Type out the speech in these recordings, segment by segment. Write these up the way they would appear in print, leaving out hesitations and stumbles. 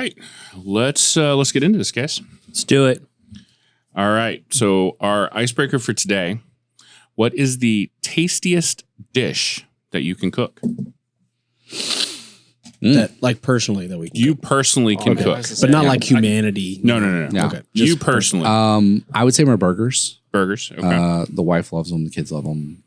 right, let's get into this, guys. Let's do it. All right, so our icebreaker for today: what is the tastiest dish that you can cook? That like personally that we can You personally can cook, but not like humanity. No. Okay. You personally, I would say my burgers. burgers. Okay. The wife loves them. The kids love them.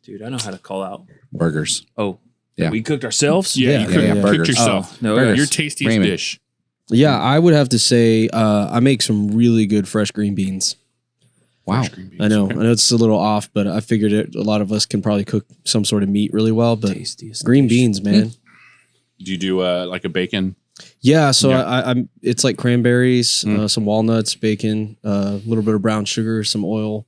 Dude, I know how to call out. Burgers. Oh, Yeah. we cooked ourselves? yeah, you cook burgers. yourself. Oh, no, Burgers. Your tastiest Raymond. dish. Yeah, I would have to say I make some really good fresh green beans. Wow. Fresh green beans. I know Okay. it's a little off, but I figured a lot of us can probably cook some sort of meat really well. But Tastiest green dish. beans, man. Do you do like a bacon? Yeah, so Yeah. I'm. It's like cranberries, some walnuts, bacon, a little bit of brown sugar, some oil,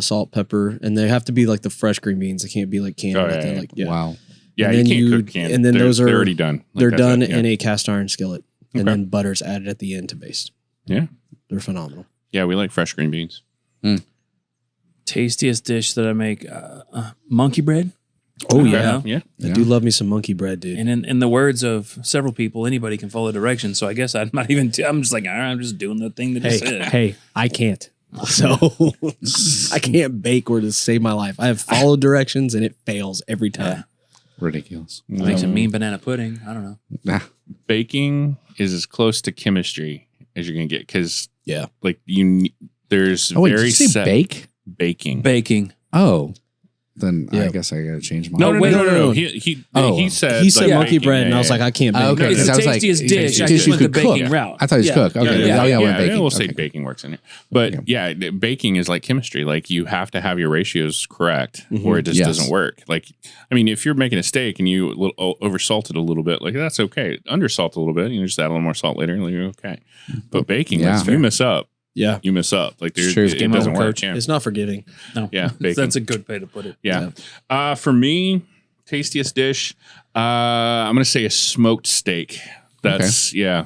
salt, pepper, and they have to be like the fresh green beans. They can't be like canned. Oh, or yeah, anything. yeah. Like, yeah. Wow. Yeah, And you then can't you- cook canned. and then those they're are- already done. Like, They're that's done it, yeah. in a cast iron skillet, and Okay. then butter's added at the end to baste. Yeah. They're phenomenal. Yeah, we like fresh green beans. Tastiest dish that I make, monkey bread. Oh Okay. yeah, Yeah. I do love me some monkey bread, dude. And in the words of several people, anybody can follow directions. So I guess I'm not even, I'm just like, all right, I'm just doing the thing that you said. Hey, I can't. So I can't bake or to save my life. I have followed directions and it fails every time. Ridiculous. Makes a mean banana pudding. I don't know. Nah. Baking is as close to chemistry as you're gonna get because Yeah. like there's Oh, wait, did very you say set bake? baking. Baking. Oh. Then I Yeah. guess I gotta change my No, no, wait, no, no, no. no. He Oh. said He said like, monkey baking. bread, and Yeah, I was yeah. like, I can't bake. Okay, that. It's because the I was like, tastiest it's dish. I dish just you went the could cook. baking route. I thought you Yeah. cook. Okay. Yeah, Yeah, yeah, baking. we'll say Okay. baking works in here, but yeah, baking is like chemistry. Like you have to have your ratios correct, or it just Yes. doesn't work. Like, I mean, if you're making a steak and you oversalt it a little bit, like that's okay. Undersalt a little bit, you just add a little more salt later, and you're okay. But baking, Yeah. like, if you mess up, Yeah. you mess up. Like there's, Sure, it's it game doesn't over, work. coach. Yeah, It's not forgiving. No. yeah, baking. That's a good way to put it. Yeah. For me, tastiest dish, I'm gonna say a smoked steak. That's Yeah.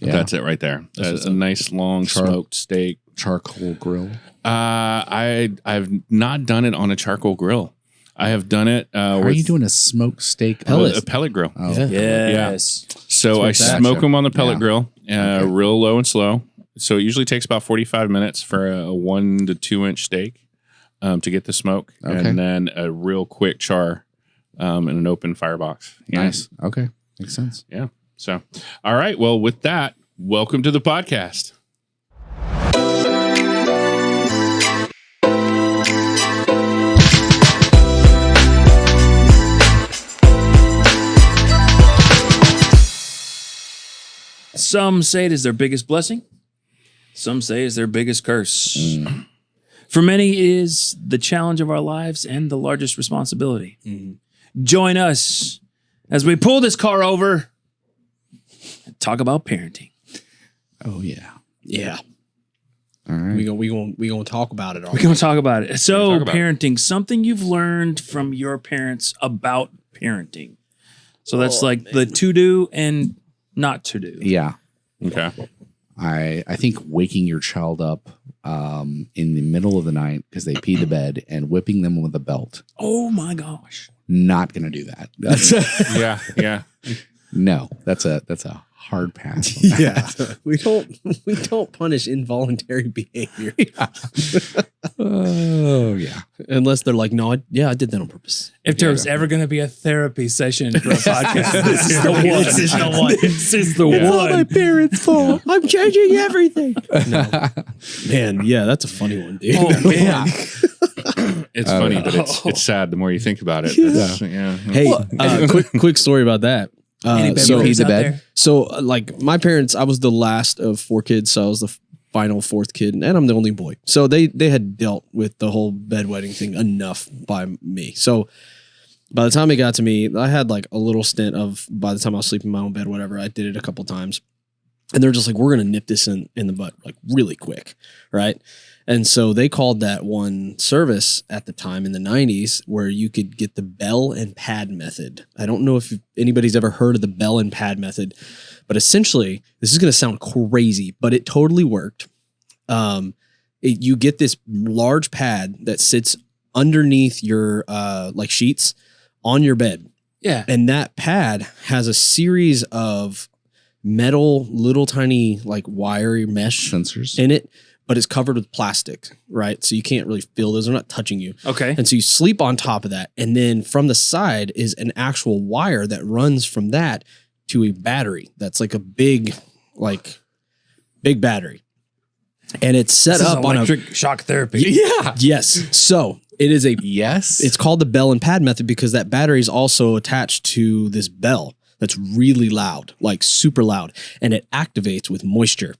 that's it right there. That's a nice long smoked steak. Charcoal grill. I've not done it on a charcoal grill. I have done it. How are you doing a smoked steak? Pellet. a pellet grill? Oh. Yeah. Yes. So I That's what smoke that's- them on the pellet Yeah. grill, real low and slow. So it usually takes about 45 minutes for a 1 to 2 inch steak to get the smoke, Okay. and then a real quick char in an open firebox. Yeah. Nice. Okay. Makes sense. Yeah. So, all right. Well, with that, welcome to the podcast. Some say it is their biggest blessing. Some say it's their biggest curse. For many, it is the challenge of our lives and the largest responsibility. Join us as we pull this car over and talk about parenting. Oh yeah. Yeah. All right. We gonna talk about it all. We're going to talk about it. So, talk about it. parenting, something you've learned from your parents about parenting. So that's like the to do and not to do. Yeah. Okay. I think waking your child up in the middle of the night because they pee the bed and whipping them with a belt. Oh my gosh. Not gonna do that. That's Yeah. Yeah. no. That's a hard pass. Yeah. we don't punish involuntary behavior Oh yeah. unless they're like, no, I did that on purpose. If there was ever going to be a therapy session for a podcast, this is the one. This is the one. This is the Yeah. one. parents' fault. I'm changing everything. No. Man, yeah, that's a funny one, dude. Oh man. It's funny, but it's sad the more you think about it. Yeah. That's- yeah. Hey, quick story about that. Any baby So, parents the out bed? there? so like my parents, I was the last of 4 kids, so I was the final 4th kid, and I'm the only boy. So they had dealt with the whole bedwetting thing enough by me. So by the time it got to me, I had like a little stint of, by the time I was sleeping in my own bed, whatever, I did it a couple times. And they're just like, we're going to nip this in the butt like really quick. Right. And so they called that one service at the time in the 90s where you could get the bell and pad method. I don't know if anybody's ever heard of the bell and pad method, but essentially, this is going to sound crazy, but it totally worked. You get this large pad that sits underneath your like sheets on your bed. Yeah. And that pad has a series of metal, little tiny like wiry mesh Sensors. in it, but it's covered with plastic, right? So you can't really feel those. They're not touching you. Okay. And so you sleep on top of that. And then from the side is an actual wire that runs from that to a battery. That's like a big battery. And it's set This is up on electric shock therapy. Yeah. yes. So it is Yes. it's called the bell and pad method because that battery is also attached to this bell that's really loud, like super loud, and it activates with moisture.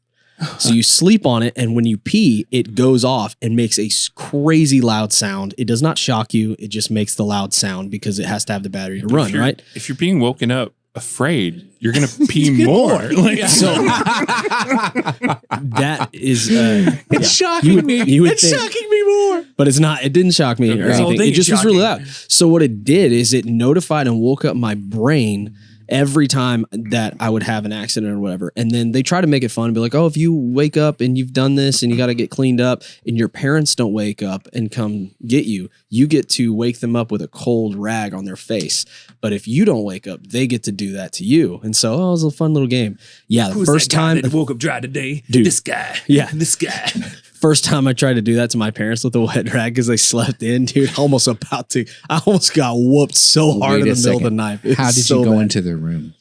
So you sleep on it, and when you pee, it goes off and makes a crazy loud sound. It does not shock you. It just makes the loud sound because it has to have the battery to run, right? If you're being woken up afraid, you're gonna pee more. Like, So that is It's shocking me. You would It's think, shocking me more. but it's not. It didn't shock me or This whole anything. thing It just is was really shocking. loud. So what it did is it notified and woke up my brain every time that I would have an accident or whatever. And then they try to make it fun and be like, oh, if you wake up and you've done this and you got to get cleaned up and your parents don't wake up and come get you, you get to wake them up with a cold rag on their face. But if you don't wake up, they get to do that to you. And so, it was a fun little game. Yeah. The Who's first that guy time, that woke up dry today? Dude. This guy. Yeah. This guy. first time I tried to do that to my parents with a wet rag because they slept in, dude, I almost got whooped so hard Wait in a the middle of the second. night. It How was did so you go bad. into their room?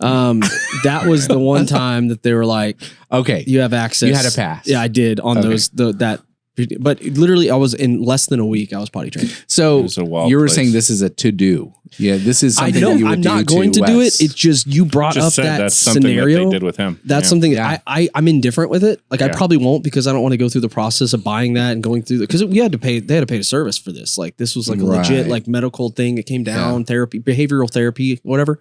That was the one time that they were like, Okay. you have access. You had a pass. Yeah, I did on Okay. but literally I was in less than a week, I was potty trained. So It was a wild you were place. saying this is a to-do. Yeah, this is I something know that you would I'm do not going to do it. Wes. It's just you brought Just up said that that's something scenario. that they did with him. That's Yeah. something Yeah. I'm indifferent with it. Like I Yeah. probably won't because I don't want to go through the process of buying that and going through because they had to pay a service for this. Like this was like a legit Right. like medical thing. It came down therapy, behavioral therapy, whatever.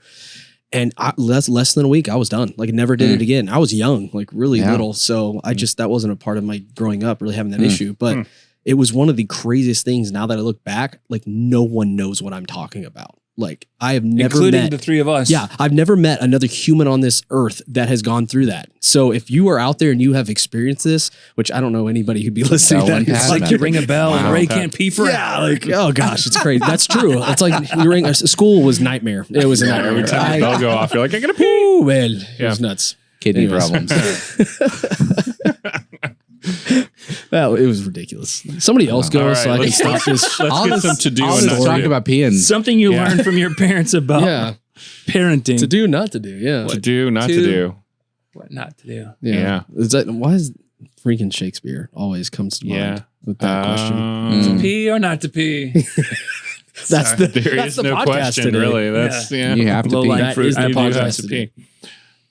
And less than a week, I was done. Like never did it again. I was young, like really Yeah. little. So that wasn't a part of my growing up, really having that issue. But it was one of the craziest things now that I look back, like no one knows what I'm talking about. Like I have never Including met the three of us. yeah, I've never met another human on this earth that has gone through that. So if you are out there and you have experienced this, which I don't know anybody who'd be listening to one that, has it's Like like you ring a bell and Wow. Ray Okay. can't pee for yeah, hours. like oh gosh, it's crazy. That's true. It's like you ring school was nightmare. It was a nightmare. Every time the bell go off, you're like, I gotta pee. Ooh, man, it Yeah. was nuts. Kidney Anyways. problems. Well, it was ridiculous. Somebody else go All right, so I can let's- stop this. Let's get some to do I'll and just not talk do. about peeing. Something you Yeah. learned from your parents about Yeah, parenting. to do, not to do. Yeah, To do, not to To- do. What not to do. Yeah. Is that why is freaking Shakespeare always comes to Yeah. mind with that question? Mm. Pee or not to pee? That's the There that's is the no podcast question, today. really. That's yeah. You have to Low pee. line That fruit. is the I do podcast have to today. pee.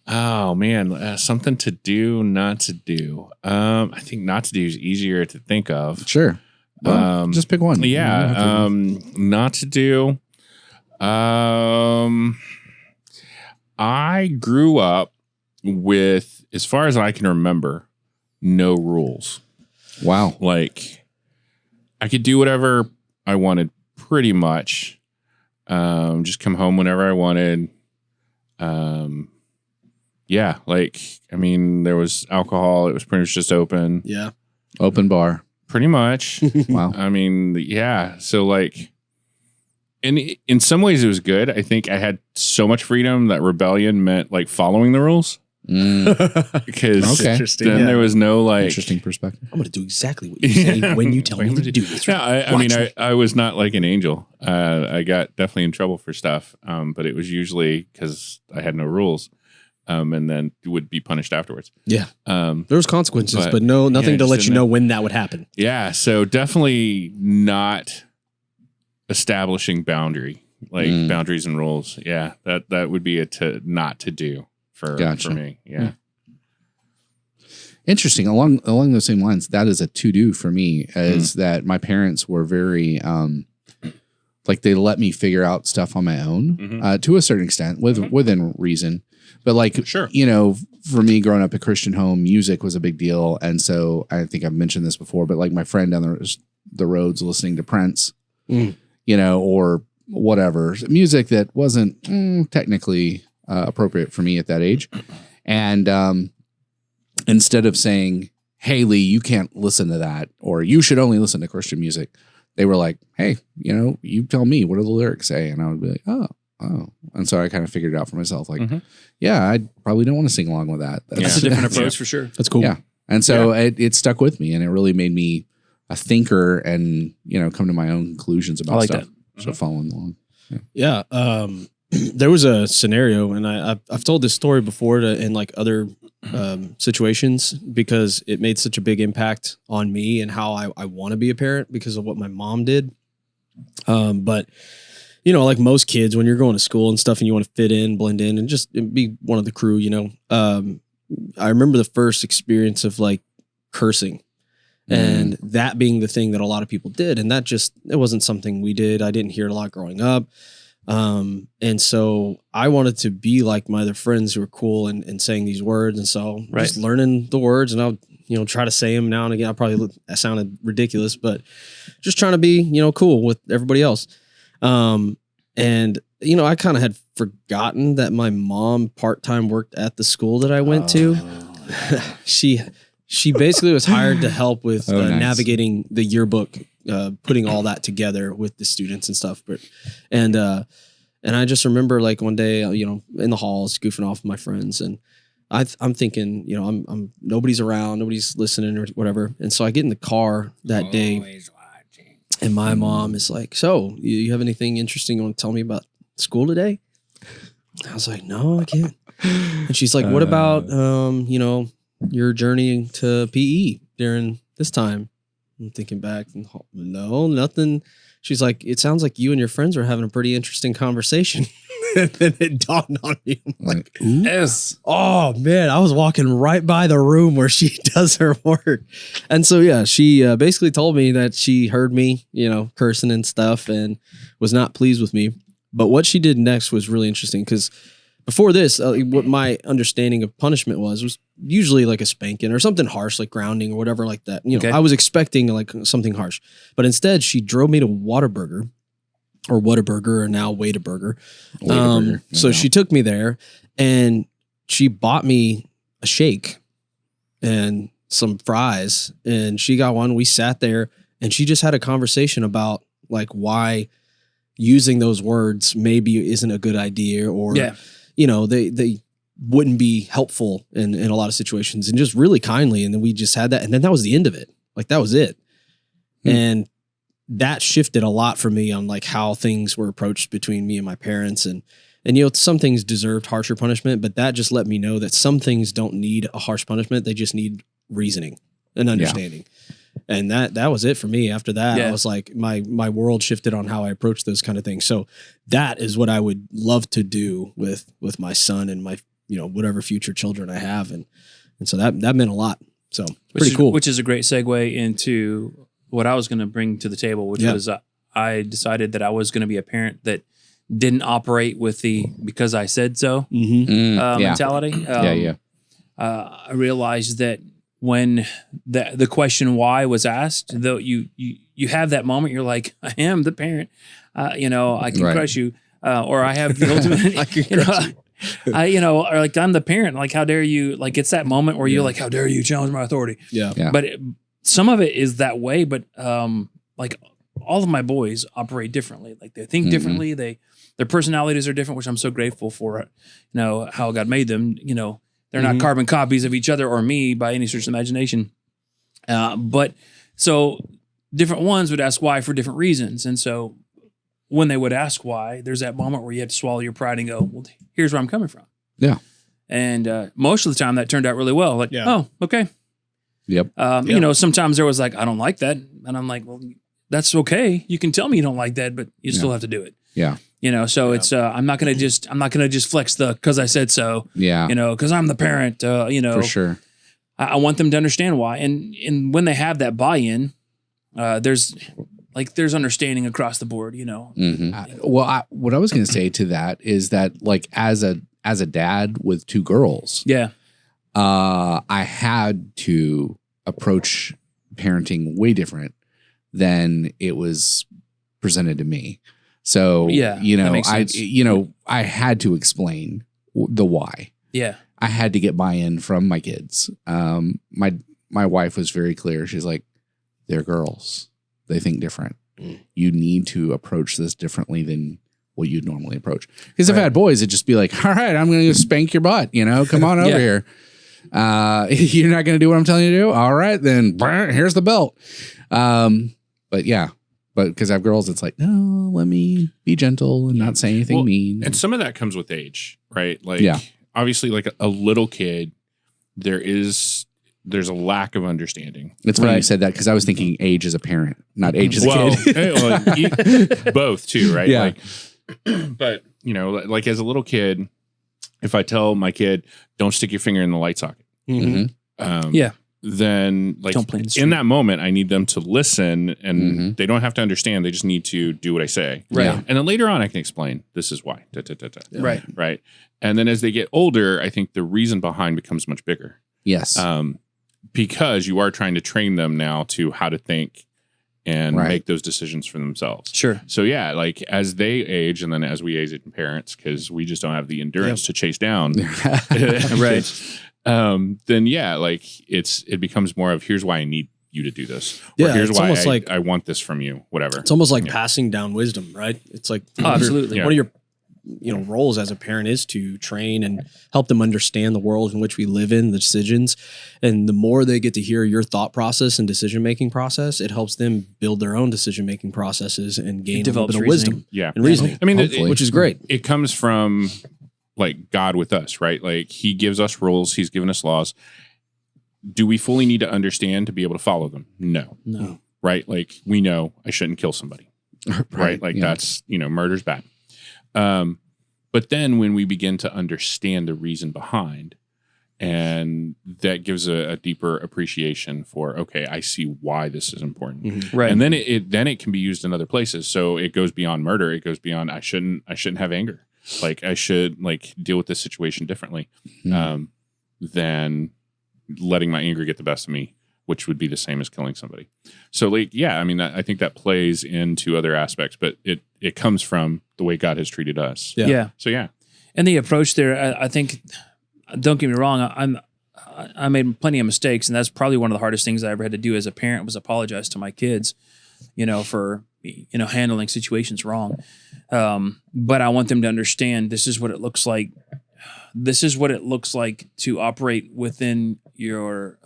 Oh man, something to do, not to do. I think not to do is easier to think of. Sure. Well, just pick one. You don't have to- Yeah, not to do. I grew up with, as far as I can remember, no rules. wow. Like I could do whatever I wanted pretty much. Just come home whenever I wanted. Yeah, like I mean, there was alcohol. It was pretty much just open. Yeah. Open bar. Pretty much. Wow. I mean, yeah. So like, in some ways it was good. I think I had so much freedom that rebellion meant like following the rules Mm, because Okay. Interesting. then Yeah. there was no like. interesting perspective. I'm going to do exactly what you say when you tell me to do this. Yeah, I mean, I was not like an angel. I got definitely in trouble for stuff, but it was usually because I had no rules, and then would be punished afterwards. Yeah. Um, There was consequences, But, but nothing yeah, to just let you didn't know when that would happen. yeah, so definitely not establishing boundaries and rules. Yeah, that would be not to do for Gotcha. me. Yeah. Interesting. Along those same lines, that is a to-do for me, is that my parents were very like they let me figure out stuff on my own to a certain extent within reason. But like, Sure. you know, for me growing up a Christian home, music was a big deal. And so I think I've mentioned this before, but like my friend down the roads listening to Prince, you know, or whatever, music that wasn't technically appropriate for me at that age. And instead of saying, hey, Lee, you can't listen to that, or you should only listen to Christian music, they were like, hey, you know, you tell me, what do the lyrics say? And I would be like, oh, oh. And so I kind of figured it out for myself. Like, Mhm. yeah, I probably don't want to sing along with that. That's a different approach for sure. That's cool. Yeah. And so it stuck with me, and it really made me a thinker and, come to my own conclusions about like stuff. that. So following along. Yeah. There was a scenario, and I've told this story before in like other situations because it made such a big impact on me and how I want to be a parent because of what my mom did. But like most kids, when you're going to school and stuff and you want to fit in, blend in, and just be one of the crew, I remember the first experience of like cursing and that being the thing that a lot of people did. And it wasn't something we did. I didn't hear it a lot growing up. And so I wanted to be like my other friends who were cool and saying these words. And so just learning the words, and I'll, try to say them now and again. I sounded ridiculous, but just trying to be, cool with everybody else. And I kind of had forgotten that my mom part-time worked at the school that I went to. She basically was hired to help with nice. navigating the yearbook, putting all that together with the students and stuff. And I just remember like one day, in the halls goofing off with my friends, and I'm thinking, I'm nobody's around, nobody's listening or whatever. And so I get in the car that day, and my mom is like, "So you have anything interesting you want to tell me about school today?" I was like, "No, I can't." And she's like, "What about, your journey to PE during this time?" I'm thinking back, no, nothing. She's like, "It sounds like you and your friends were having a pretty interesting conversation." And then it dawned on me. I'm like, Yes. oh man, I was walking right by the room where she does her work. And so, yeah, she basically told me that she heard me, cursing and stuff and was not pleased with me. But what she did next was really interesting because before this, what my understanding of punishment was usually like a spanking or something harsh, like grounding or whatever like that. Okay. I was expecting like something harsh, but instead she drove me to Whataburger or now Whataburger. So she took me there and she bought me a shake and some fries, and she got one. We sat there and she just had a conversation about like why using those words maybe isn't a good idea, or they wouldn't be helpful in a lot of situations, and just really kindly. And then we just had that. And then that was the end of it. Like that was it. And that shifted a lot for me on like how things were approached between me and my parents. And some things deserved harsher punishment, but that just let me know that some things don't need a harsh punishment. They just need reasoning and understanding. And that was it for me. After that, I was like, my world shifted on how I approach those kind of things. So that is what I would love to do with my son and my, whatever future children I have. And so that meant a lot. So pretty cool. Which is a great segue into what I was going to bring to the table, which was I decided that I was going to be a parent that didn't operate with the because I said so mentality. I realized that when the question why was asked, though you have that moment, you're like, I am the parent, I can crush you, or I have the ultimate, or like I'm the parent, like how dare you, like it's that moment where you're like, how dare you challenge my authority? But some of it is that way, but like all of my boys operate differently. Like they think differently. Their personalities are different, which I'm so grateful for. How God made them. They're not carbon copies of each other or me by any stretch of imagination. But so different ones would ask why for different reasons, and so when they would ask why, there's that moment where you have to swallow your pride and go, well, here's where I'm coming from. Yeah. And most of the time that turned out really well. Like, oh, okay. Yep. Sometimes there was like, I don't like that. And I'm like, well, that's okay. You can tell me you don't like that, but you still have to do it. Yeah. It's, I'm not going to just flex the, cause I said so, cause I'm the parent, for sure. I want them to understand why. And when they have that buy-in, there's understanding across the board, what I was going to say to that is that like, as a dad with two girls, I had to approach parenting way different than it was presented to me. So, I had to explain the why. Yeah. I had to get buy-in from my kids. My wife was very clear. She's like, they're girls. They think different. You need to approach this differently than what you'd normally approach. Because if I had boys, it'd just be like, all right, I'm going to spank your butt. Come on over here. You're not going to do what I'm telling you to do. All right, then here's the belt. But because I have girls, it's like, no, let me be gentle and not say anything mean. And some of that comes with age, right? Like, obviously, like a little kid, there's a lack of understanding. It's funny you said that because I was thinking age as a parent, not age as a kid. Both too, right? Yeah. Like, but like as a little kid, if I tell my kid, don't stick your finger in the light socket. Then like don't play in that moment, I need them to listen, and they don't have to understand. They just need to do what I say. Right. Yeah. And then later on, I can explain this is why. Right. Right. And then as they get older, I think the reason behind becomes much bigger. Yes. Because you are trying to train them now to how to think and make those decisions for themselves. Sure. So like as they age, and then as we age in parents, because we just don't have the endurance to chase down. Right. Then like it becomes more of, here's why I need you to do this. Yeah, or here's it's why almost like I want this from you, whatever. It's almost like passing down wisdom, right? It's like absolutely. one of your roles as a parent is to train and help them understand the world in which we live in, the decisions. And the more they get to hear your thought process and decision-making process, it helps them build their own decision-making processes and gain a little bit of wisdom and reasoning. I mean, which is great. It comes from like God with us, right? Like he gives us rules. He's given us laws. Do we fully need to understand to be able to follow them? No. Right? Like we know I shouldn't kill somebody. Right? Like that's, murder's bad. But then when we begin to understand the reason behind, and that gives a deeper appreciation for, okay, I see why this is important. Right. And then it can be used in other places. So it goes beyond murder. It goes beyond, I shouldn't have anger. Like I should deal with this situation differently, than letting my anger get the best of me, which would be the same as killing somebody. So I think that plays into other aspects, but it comes from the way God has treated us. Yeah. So And the approach there, I think, don't get me wrong, I made plenty of mistakes, and that's probably one of the hardest things I ever had to do as a parent was apologize to my kids, for handling situations wrong. But I want them to understand this is what it looks like. This is what it looks like to operate within your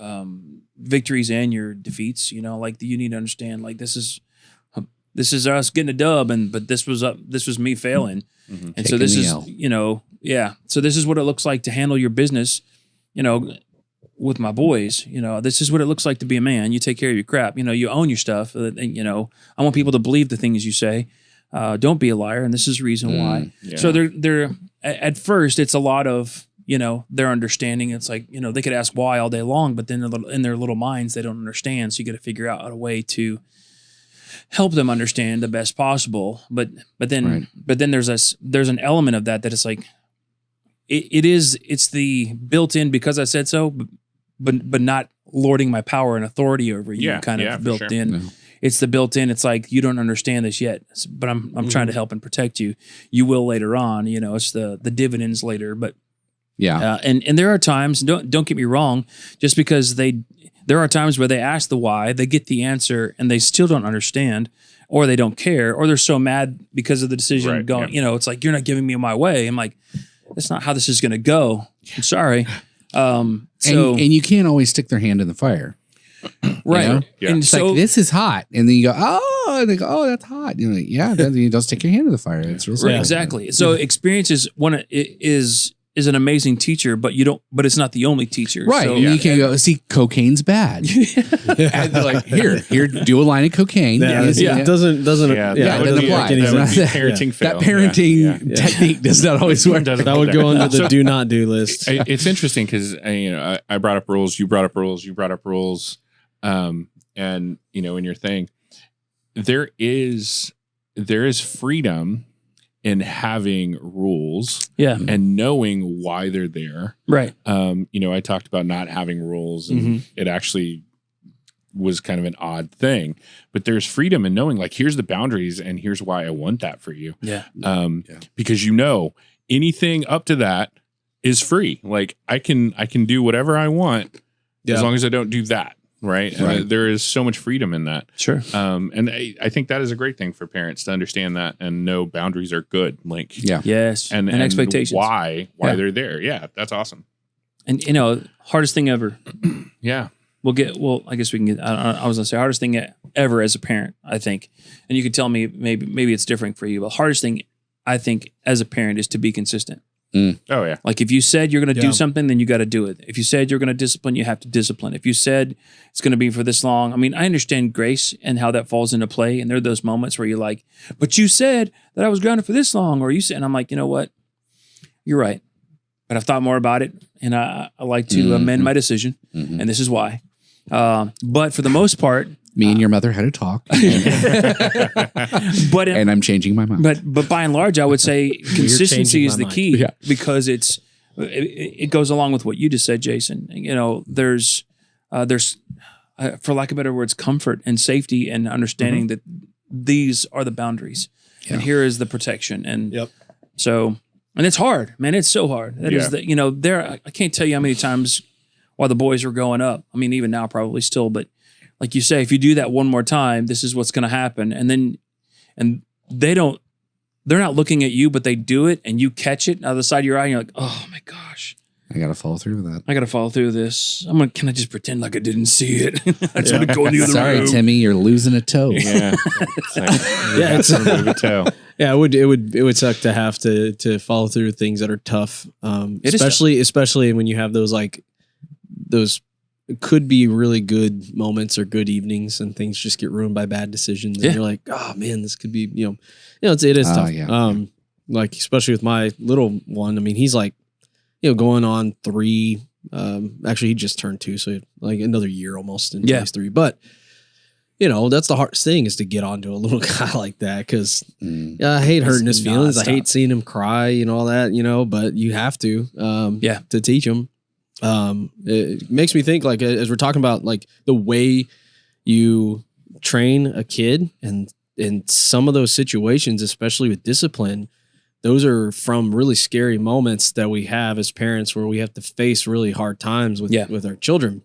victories and your defeats. You need to understand, like this is us getting a dub, but this was me failing, and so this is So this is what it looks like to handle your business, with my boys. This is what it looks like to be a man. You take care of your crap. You own your stuff. I want people to believe the things you say. Don't be a liar, and this is the reason why. Yeah. So they're at first it's a lot of their understanding. It's like they could ask why all day long, but then in their little minds they don't understand. So you got to figure out a way to help them understand the best possible. But then there's an element of that is like it's the built in because I said so, but not lording my power and authority over you. Built in. No. It's the built in. It's like, you don't understand this yet, but I'm trying to help and protect you. You will later on. It's the dividends later. But and there are times. Don't get me wrong. Just because there are times where they ask the why, they get the answer, and they still don't understand, or they don't care, or they're so mad because of the decision going. Yeah. It's like, you're not giving me my way. I'm like, that's not how this is going to go. I'm sorry. And you can't always stick their hand in the fire. Right. Yeah. And it's like, this is hot. And then you go, and they go, oh, that's hot. You're like, then you don't stick your hand in the fire. It's real simple. Exactly. So experience is an amazing teacher, but it's not the only teacher. Right. So, you can't go, see, cocaine's bad. And they're like, here, do a line of cocaine. It doesn't doesn't apply. Parenting fail. That parenting technique does not always work. That would go under the do not do list. It's interesting because I brought up rules, you brought up rules, you brought up rules. And in your thing, there is freedom in having rules, and knowing why they're there. Right. I talked about not having rules, and it actually was kind of an odd thing, but there's freedom in knowing, like, here's the boundaries and here's why I want that for you. Yeah. Because anything up to that is free. Like I can do whatever I want as long as I don't do that. right? Right. There is so much freedom in that. Sure. And I think that is a great thing for parents to understand that and know boundaries are good. Like, Yeah. Yes. and expectations. why Yeah. they're there. Yeah, that's awesome. And hardest thing ever. Yeah. I guess we can get, I was going to say hardest thing ever as a parent, I think. And you could tell me, maybe it's different for you, but hardest thing I think as a parent is to be consistent. Oh yeah. Like if you said you're going to Yeah. do something, then you got to do it. If you said you're going to discipline, you have to discipline. If you said it's going to be for this long, I mean, I understand grace and how that falls into play. And there are those moments where you're like, but you said that I was grounded for this long, or you said, and I'm like, you know what? You're right. But I've thought more about it, and I like to amend my decision, and this is why. But for the most part, Me and your mother had a talk, but and I'm changing my mind. But by and large, I would say consistency changing is my the mind. key Yeah. because it goes along with what you just said, Jason. There's for lack of better words, comfort and safety and understanding that these are the boundaries, and here is the protection. And Yep. so, and it's hard, man. It's so hard. That is I can't tell you how many times while the boys were growing up. I mean, even now probably still, but like you say, if you do that one more time, this is what's going to happen. And they're not looking at you, but they do it and you catch it out of the side of your eye and you're like, oh my gosh, I got to follow through with that. I got to follow through this. Can I just pretend like I didn't see it? I just want to go in the other Sorry, room. Timmy, you're losing a toe. Yeah. It's like, Yeah, it's remove a toe. Yeah, it would suck to have to follow through with things that are tough. It is Especially when you have those could be really good moments or good evenings and things just get ruined by bad decisions. Yeah. And you're like, oh man, this could be, it is tough. Yeah. Like especially with my little one. I mean, he's like, going on 3. Actually he just turned 2, so like another year almost until he's 3. But that's the hardest thing is to get onto a little guy like that because I hate hurting his feelings. I hate seeing him cry and all that, but you have to to teach him. It makes me think like as we're talking about like the way you train a kid and in some of those situations, especially with discipline, those are from really scary moments that we have as parents where we have to face really hard times with our children.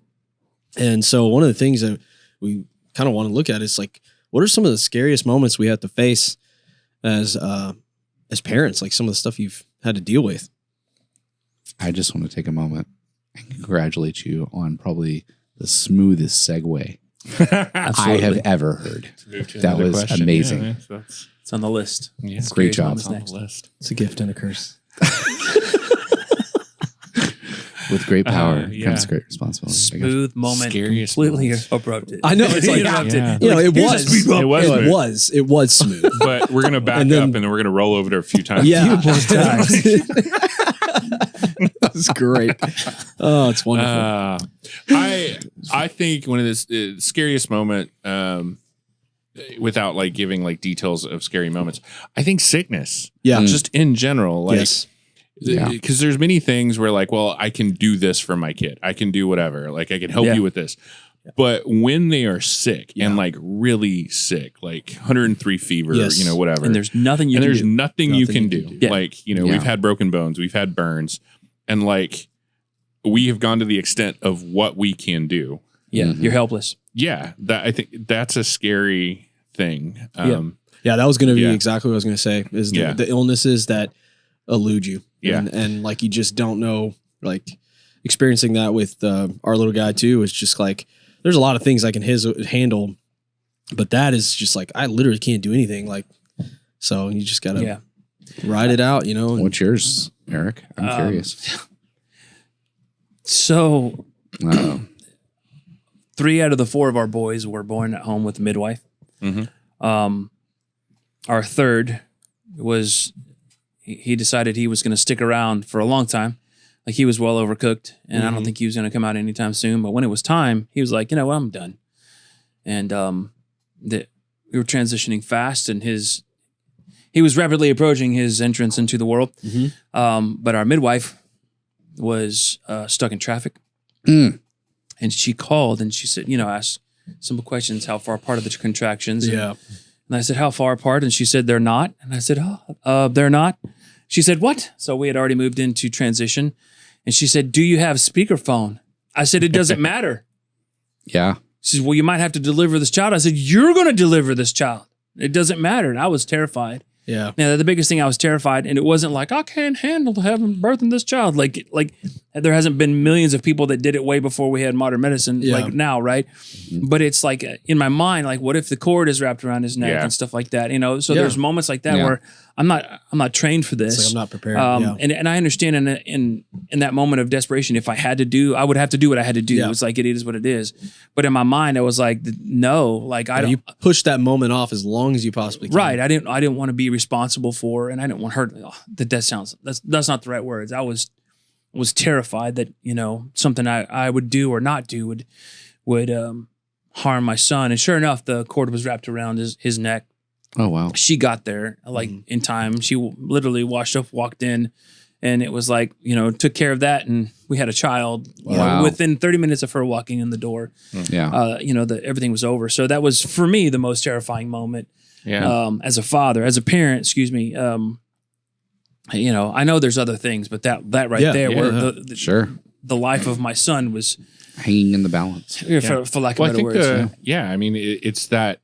And so one of the things that we kind of want to look at is like, what are some of the scariest moments we have to face as parents, like some of the stuff you've had to deal with? I just want to take a moment and congratulate you on probably the smoothest segue I have ever heard. That was amazing. Yeah, It's on the list. yeah. Great job. Moments next. list. It's a gift and a curse. With great power yeah. comes great responsibility. I guess. Smooth moment, Scariest completely moments. abrupted. I know, it's like- Interrupted. Yeah. It Here's a was. speed bump. It was smooth. It was smooth. But we're gonna back And then- up and then we're gonna roll over there a few times. Yeah. That's great. Oh, it's wonderful. I think one of the scariest moment, without like giving like details of scary moments, I think sickness. Yeah. Just in general, like. Yes. Yeah. Because there's many things where like, well, I can do this for my kid. I can do whatever. Like I can help Yeah. you with this. But when they are sick and like really sick, like 103 fever, Yes. whatever. And there's nothing you and can there's do. nothing you Nothing can you do. can do. Yeah. Like, Yeah. we've had broken bones, we've had burns, and like we have gone to the extent of what we can do. Yeah, Mhm. you're helpless. Yeah, that I think that's a scary thing. Yeah, that was going to be Yeah. exactly what I was going to say is Yeah. the illnesses that elude you. Yeah. And like you just don't know, like experiencing that with our little guy too is just like there's a lot of things I can handle, but that is just like I literally can't do anything. Like, so you just got to ride it out, and- What's yours, Eric? I'm curious. So Uh-oh. 3 out of the 4 of our boys were born at home with a midwife. Mhm. Our third was he decided he was going to stick around for a long time. Like he was well overcooked, and I don't think he was going to come out anytime soon. But when it was time, he was like, you know what, I'm done. And we were transitioning fast, and he was rapidly approaching his entrance into the world. But our midwife was stuck in traffic. Mm. And she called and she said, asked simple questions, how far apart are the contractions? Yeah. And I said, how far apart? And she said, they're not. And I said, they're not. She said, what? So we had already moved into transition. And she said, do you have speakerphone? I said, it doesn't matter. Yeah. She says, well, you might have to deliver this child. I said, you're going to deliver this child. It doesn't matter. And I was terrified. Yeah. Now, the biggest thing, I was terrified, and it wasn't like, I can't handle having birthing this child. Like there hasn't been millions of people that did it way before we had modern medicine, like now, right? But it's like in my mind, like, what if the cord is wrapped around his neck and stuff like that? You know, so there's moments like that where I'm not trained for this. It's like I'm not prepared. And I understand in that moment of desperation, if I had to do, I would have to do what I had to do. Yeah. It's like it is what it is. But in my mind, I was like, no, like I don't. You push that moment off as long as you possibly can. Right. I didn't want to be responsible for, and I didn't want her. That's not the right words. I was terrified that, you know, something I would do or not do would harm my son. And sure enough, the cord was wrapped around his neck. Oh, wow. She got there in time. She literally washed up, walked in, and it was like, you know, took care of that, and we had a child. You know, within 30 minutes of her walking in the door. Yeah. You know, everything was over. So that was for me the most terrifying moment. Yeah. As a father, as a parent, excuse me. You know, I know there's other things, but that right there, where the life of my son was hanging in the balance. For lack of better words. I mean, it's that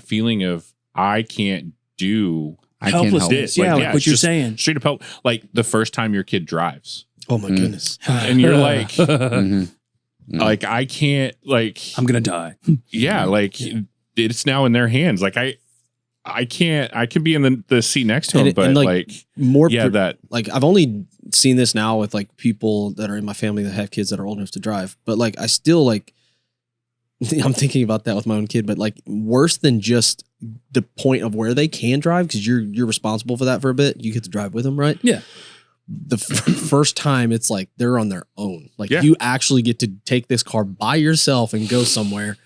feeling of I can't do helplessness. Like, what you're saying. Straight up help. Like the first time your kid drives. Oh my goodness. And you're like, like, I can't, like, I'm going to die. Yeah. Like it's now in their hands. Like I can be in the seat next to him, but like more, that like I've only seen this now with like people that are in my family that have kids that are old enough to drive, but like I still like, I'm thinking about that with my own kid, but like worse than just the point of where they can drive, because you're responsible for that for a bit. You get to drive with them, right? Yeah. The first time it's like they're on their own. Like you actually get to take this car by yourself and go somewhere.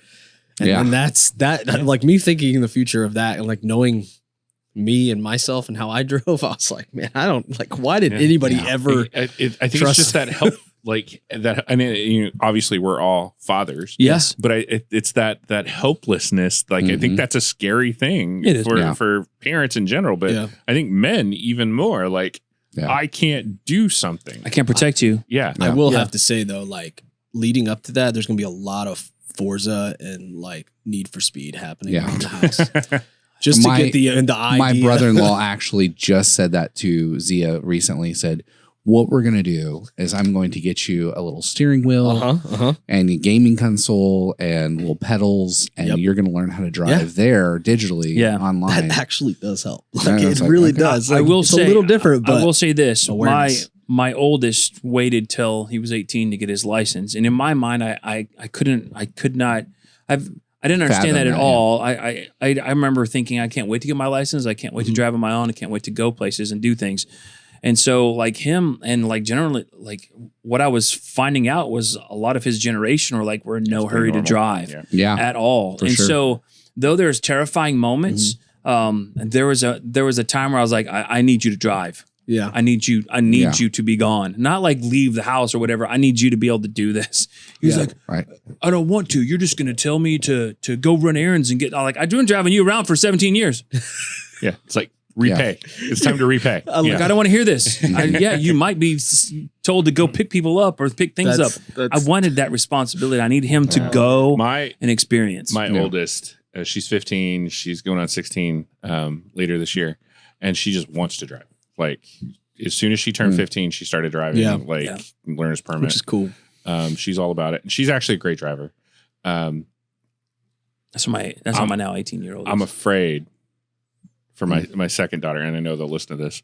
And that's that, like me thinking in the future of that and like knowing me and myself and how I drove, I was like, man, I don't like, why did anybody ever I think it's just that help. Like that, I mean, you know, obviously we're all fathers. Yes. But it's that helplessness. Like, I think that's a scary thing for parents in general, but I think men even more, like, I can't do something. I can't protect you. I will have to say though, like leading up to that, there's going to be a lot of Forza and like Need for Speed happening around the house. Just to get the idea. My brother-in-law actually just said that to Zia recently. Said, what we're going to do is I'm going to get you a little steering wheel and a gaming console and little pedals, and you're going to learn how to drive there digitally online. That actually does help. Like, it really does. Like, I will say, a little different, but I will say this. Awareness. My oldest waited till he was 18 to get his license. And in my mind, I didn't understand that at all. I remember thinking, I can't wait to get my license. I can't wait to drive on my own. I can't wait to go places and do things. And so like him and like generally like what I was finding out was a lot of his generation were in no hurry to drive at all. And so though there's terrifying moments, there was a time where I was like, I need you to drive. Yeah. I need you to be gone. Not like leave the house or whatever. I need you to be able to do this. He's like, I don't want to. You're just going to tell me to go run errands and get like, I've been driving you around for 17 years. Yeah. It's like repay. It's time to repay. Like, I don't want to hear this. You might be told to go pick people up or pick things up. I wanted that responsibility. I need him to go and experience. My oldest, she's 15. She's going on 16 later this year. And she just wants to drive. Like as soon as she turned 15, she started driving, learner's permit, which is cool. She's all about it. And she's actually a great driver. That's how my now 18-year-old is. I'm afraid for my second daughter, and I know they'll listen to this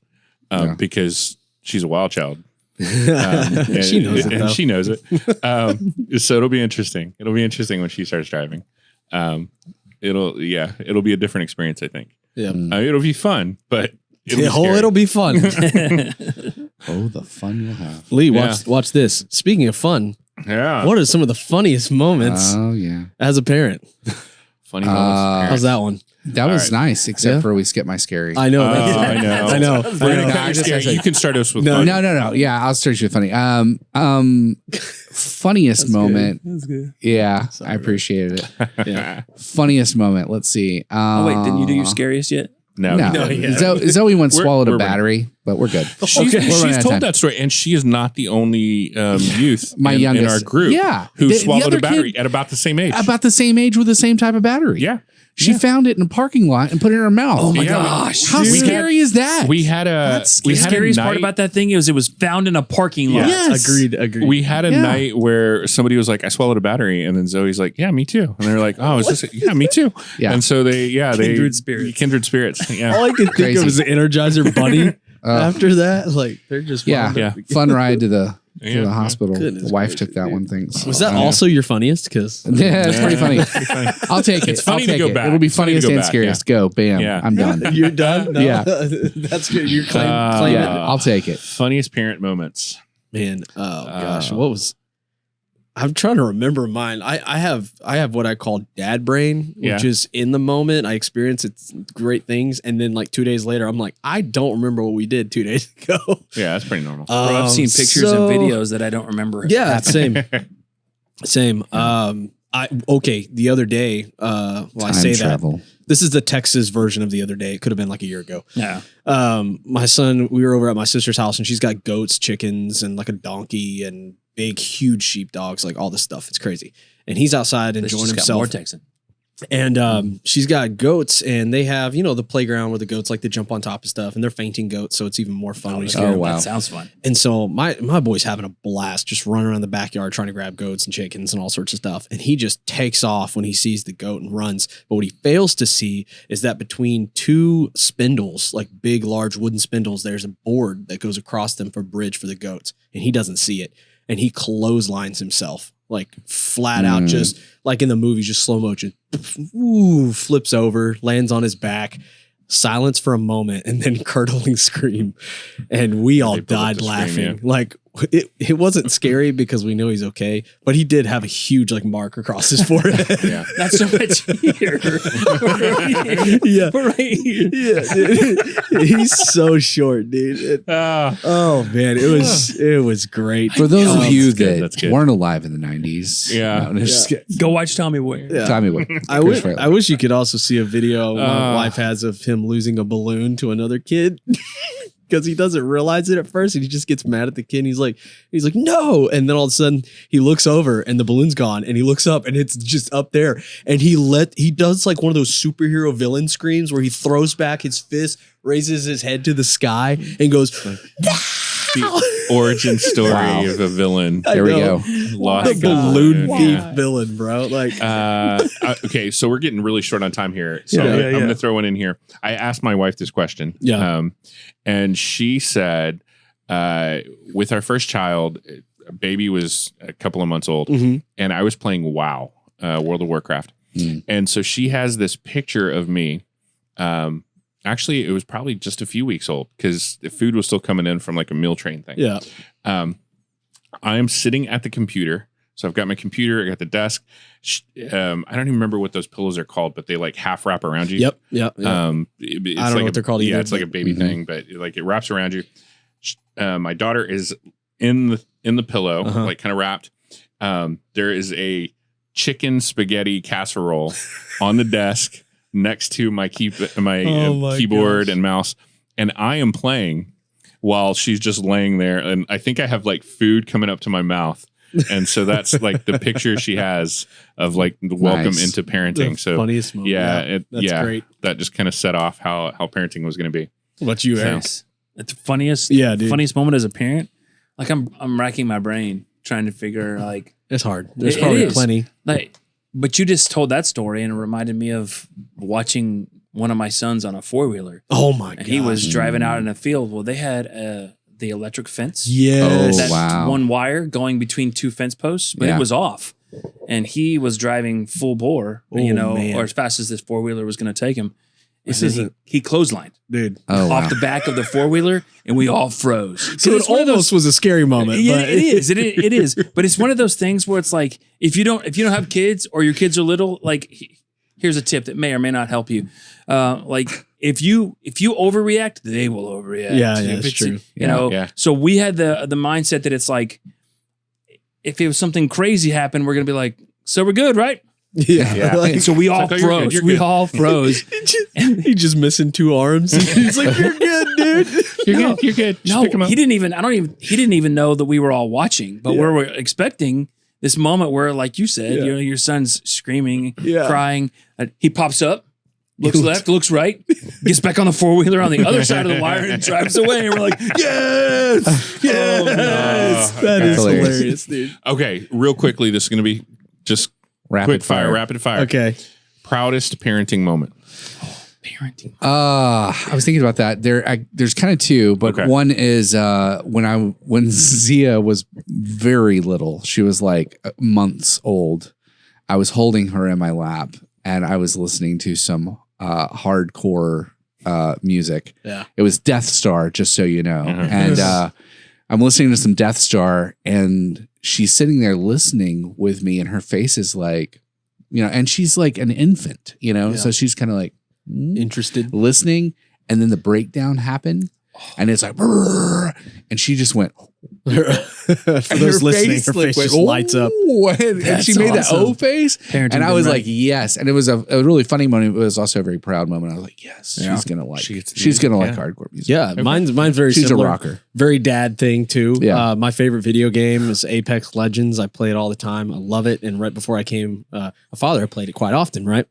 because she's a wild child. And she knows it, though. She knows it. So it'll be interesting. It'll be interesting when she starts driving. It'll be a different experience, I think. Yeah, it'll be fun, but it'll be fun. Oh, the fun you'll have. Lee, watch this. Speaking of fun, what are some of the funniest moments as a parent? Funny moments. How's that one? That was nice, except for we skipped my scary. I know. I know. You can start us with no. Yeah, I'll start you with funny. Funniest moment. That's good. Yeah, sorry, I appreciated it. Funniest moment. Let's see. Wait, didn't you do your scariest yet? No. Zoe once swallowed a battery. but we're good. She's We're running out of told time. that story, and she is not the only youth My in youngest. our group Yeah. who The swallowed other a battery kid- at about the same age. About the same age with the same type of battery. Yeah. She found it in a parking lot and put it in her mouth. Oh my Yeah, gosh. How we scary is that? We had a That's we the had scariest a night, part about that thing is it was found in a parking lot. Yes. Agreed. We had a Yeah. night where somebody was like, "I swallowed a battery," and then Zoe's like, "Yeah, me too." And they're like, "Oh, is this? Yeah, me too." Yeah. And so they Kindred spirits. kindred spirits. Yeah. All I could think Crazy. of was the Energizer Bunny. After that, like they're just Yeah. Yeah. Fun ride to the Yeah. hospital. Goodness the wife gracious, took that one. Thanks. Was that also your funniest? Because Yeah, it's pretty funny. I'll take it. It's funny I'll to take go it. back. It'll be It's funny to funniest go and back, scariest. Go, bam. Yeah. I'm done. you're done. No, Yeah. that's good. You're claiming Yeah, it. I'll take it. Funniest parent moments. Man, oh gosh, what was? I'm trying to remember mine. I have what I call dad brain, which Yeah. is in the moment I experience it's great things, and then like 2 days later, I'm like, I don't remember what we did 2 days ago. Yeah, that's pretty normal. Bro, I've seen pictures and videos that I don't remember. Yeah, happening. same. The other day. Well, I Time say travel. that this is the Texas version of the other day. It could have been like a year ago. Yeah. My son, we were over at my sister's house, and she's got goats, chickens, and like a donkey, and big, huge sheepdogs, like all this stuff. It's crazy. And he's outside This enjoying just got himself. more Texan. And she's got goats, and they have, the playground where the goats like to jump on top of stuff, and they're fainting goats, so it's even more fun when you scare them. wow. That sounds fun. And so my boy's having a blast just running around the backyard trying to grab goats and chickens and all sorts of stuff. And he just takes off when he sees the goat and runs. But what he fails to see is that between two spindles, like big, large wooden spindles, there's a board that goes across them for bridge for the goats. And he doesn't see it. And he clotheslines himself, like flat out, just like in the movie, just slow motion. Ooh, flips over, lands on his back. Silence for a moment, and then curdling scream, and we all They pulled up died the laughing. scream, Like it wasn't scary because we know he's okay, but he did have a huge like mark across his forehead. Yeah. Not so much here. Yeah. Right here. Yeah, dude. He's so short, dude. Oh man, it was great. For those of you that's good, that that's good. weren't alive in the 90s. Yeah. No, just kidding. Go watch Tommy Ware. Yeah. Tommy Boy. I wish you could also see a video my Uh. wife has of him losing a balloon to another kid. Because he doesn't realize it at first, and he just gets mad at the kid. And he's like, no. And then all of a sudden, he looks over, and the balloon's gone. And he looks up, and it's just up there. And he does like one of those superhero villain screams where he throws back his fist, raises his head to the sky, and goes, The origin story Wow. of a villain. I There we know. go. Lost The balloon Yeah. thief villain, bro. Like, Okay, so we're getting really short on time here. So Yeah. I'm going to throw one in here. I asked my wife this question. Yeah. And she said, with our first child, baby was a couple of months old, Mhm. and I was playing WoW, World of Warcraft. And so she has this picture of me. Actually, it was probably just a few weeks old because the food was still coming in from like a meal train thing. yeah. I am sitting at the computer. So I've got my computer, I got the desk. I don't even remember what those pillows are called, but they like half wrap around you. Yep. It's It's I don't know like what they're called Yeah, either, it's like a but- baby thing, but like it wraps around you. My daughter is in the pillow, Uh-huh. like kind of wrapped. There is a chicken spaghetti casserole on the desk next to my Oh my keyboard gosh. and mouse, and I am playing while she's just laying there. And I think I have like food coming up to my mouth. And so that's like the picture she has of like the welcome Nice. into parenting. The So funniest moment. That's great. that just kind of set off how parenting was going to be. What you, Aaron? Nice. It's the funniest. Yeah, dude. Funniest moment as a parent. Like I'm racking my brain trying to figure like It's hard. There's It probably is. plenty. But you just told that story and it reminded me of watching one of my sons on a 4-wheeler. Oh my god. And he was driving out in a field. Well, they had the electric fence. Yes. Oh, That wow. one wire going between two fence posts, but Yeah. it was off. And he was driving full bore, Oh, man. or as fast as this 4-wheeler was going to take him. This And isn't- he clotheslined Dude. Oh, wow. off the back of the 4-wheeler, and we all froze. So it it's one of almost was a scary moment. Yeah, but it is. It is. But it's one of those things where it's like if you don't have kids or your kids are little, like here's a tip that may or may not help you. Like if you overreact, they will overreact. Yeah, If that's true. You know. Yeah. So we had the mindset that it's like if it was something crazy happened, we're gonna be like, so we're good, right? Yeah. Yeah. Like, And so we all like, oh, you're good, froze. you're We good. all froze. he just missing two arms. He's like, "You're good, dude." dude. You're good. You're good. Just No, pick 'em up. he didn't even know that we were all watching, but we were expecting this moment where, like you said, your son's screaming, crying. He pops up, looks left, looks right, gets back on the four-wheeler on the other side of the wire and drives away. And we're like, yes, yes. That is hilarious. hilarious, dude. Okay, real quickly, this is going to be just Rapid rapid fire. Okay. Proudest parenting moment. parenting. I was thinking about that. There's kind of two, but Okay. one is when Zia was very little. She was like months old. I was holding her in my lap and I was listening to some hardcore music. Yeah. It was Death Star, just so you know. Mhm. And I'm listening to some Death Star, and she's sitting there listening with me, and her face is like, and she's like an infant, so she's kind of like Interested. listening, and then the breakdown happened, and it's like, "Brrr," and she just went. For those listening, her face just lights up. And she made that O face. Parenting And I been was right. like, yes. And it was a really funny moment. It was also a very proud moment. I was like, yes, Yeah. she's going to like, She gets the she's going to like music, hardcore music. Yeah, mine's very She's similar. a rocker. Very dad thing too. Yeah. My favorite video game is Apex Legends. I play it all the time. I love it. And right before I came a father, I played it quite often, right?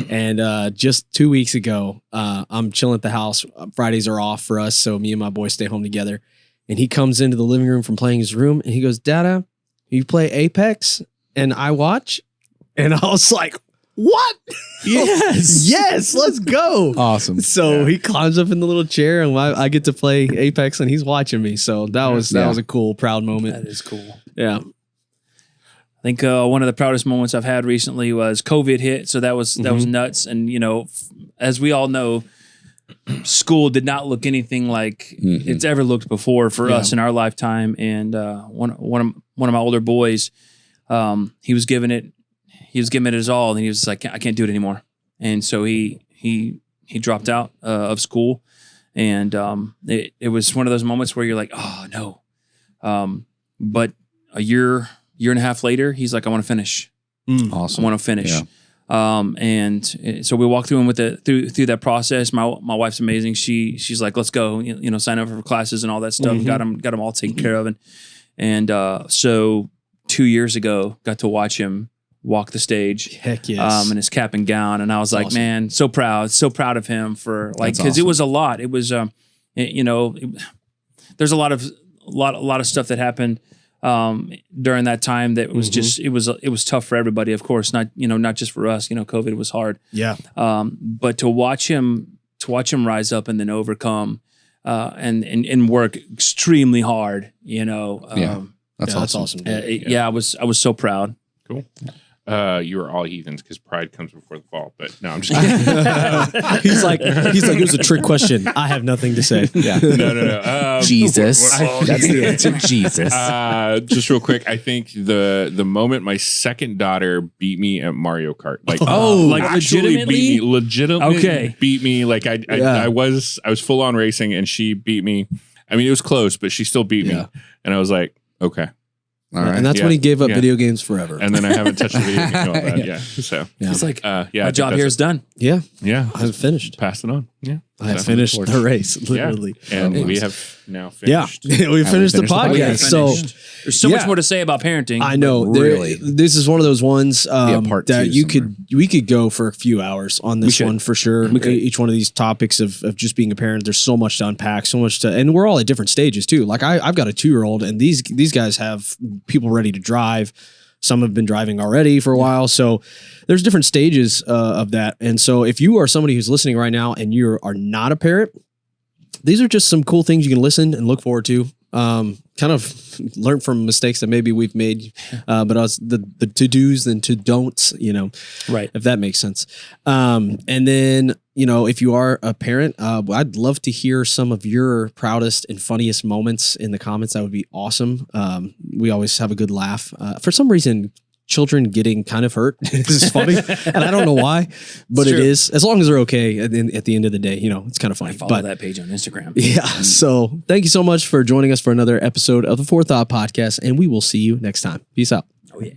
And just 2 weeks ago, I'm chilling at the house. Fridays are off for us, so me and my boy stay home together. And he comes into the living room from playing his room, and he goes, "Dada, you play Apex?" And I watch, and I was like, "What? Yes. Yes, let's go!" Awesome. So he climbs up in the little chair, and I get to play Apex, and he's watching me. So that was a cool, proud moment. That is cool. Yeah, I think one of the proudest moments I've had recently was COVID hit. So that was nuts. And as we all know, school did not look anything like it's ever looked before for us in our lifetime. And one of my older boys, he was giving it his all, and he was like, "I can't do it anymore." And so he dropped out of school, and it was one of those moments where you're like, "Oh no," but a year and a half later, he's like, "I want to finish. Awesome. I want to finish." Yeah. And so we walked through him through that process. My wife's amazing. She's like, "Let's go, sign up for classes and all that stuff." Got him all taken care of. And so 2 years ago, got to watch him walk the stage. heck yes. In his cap and gown. And I was like, awesome. man, so proud of him for like, That's cause it awesome. was a lot. It was, there's a lot of stuff that happened during that time that was just it was tough for everybody, of course, not just for us. COVID was hard. Yeah, But to watch him rise up and then overcome and work extremely hard, That's awesome. dude. I was so proud. Cool. You are all heathens because pride comes before the fall. But no, I'm just kidding. he's like, it was a trick question. I have nothing to say. Yeah. No. Jesus. That's the answer. Jesus. Just real quick, I think the moment my second daughter beat me at Mario Kart, like like actually legitimately Okay. beat me. Like I was full on racing and she beat me. I mean, it was close, but she still beat me, and I was like, okay. All right. And that's when he gave up video games forever. And then I haven't touched the video game in all that. Yeah. So It's like I my think job that's here it. is done. yeah, Yeah. I've finished. Passed it on. Yeah. I have So- finished the race, literally. And Nice. we have now Yeah, finished. we finished the finished the podcast. podcast. So There's so Yeah. much more to say about parenting. I know, Really? this is one of those ones part that two we could go for a few hours on this should. one for sure. Each one of these topics of just being a parent, there's so much to unpack, and we're all at different stages too. Like I've got a 2-year-old, and these guys have people ready to drive. Some have been driving already for a while. So there's different stages of that. And so if you are somebody who's listening right now and you are not a parent, these are just some cool things you can listen and look forward to. Kind of learn from mistakes that maybe we've made, but us the to-dos and to-don'ts, Right. if that makes sense. And then, if you are a parent, I'd love to hear some of your proudest and funniest moments in the comments. That would be awesome. We always have a good laugh. For some reason, children getting kind of hurt is funny, and I don't know why, but it is. As long as they're okay at the end of the day, it's kind of funny. Follow that page on Instagram. Yeah. So thank you so much for joining us for another episode of the 4THOUGHT podcast, and we will see you next time. Peace out. Oh yeah.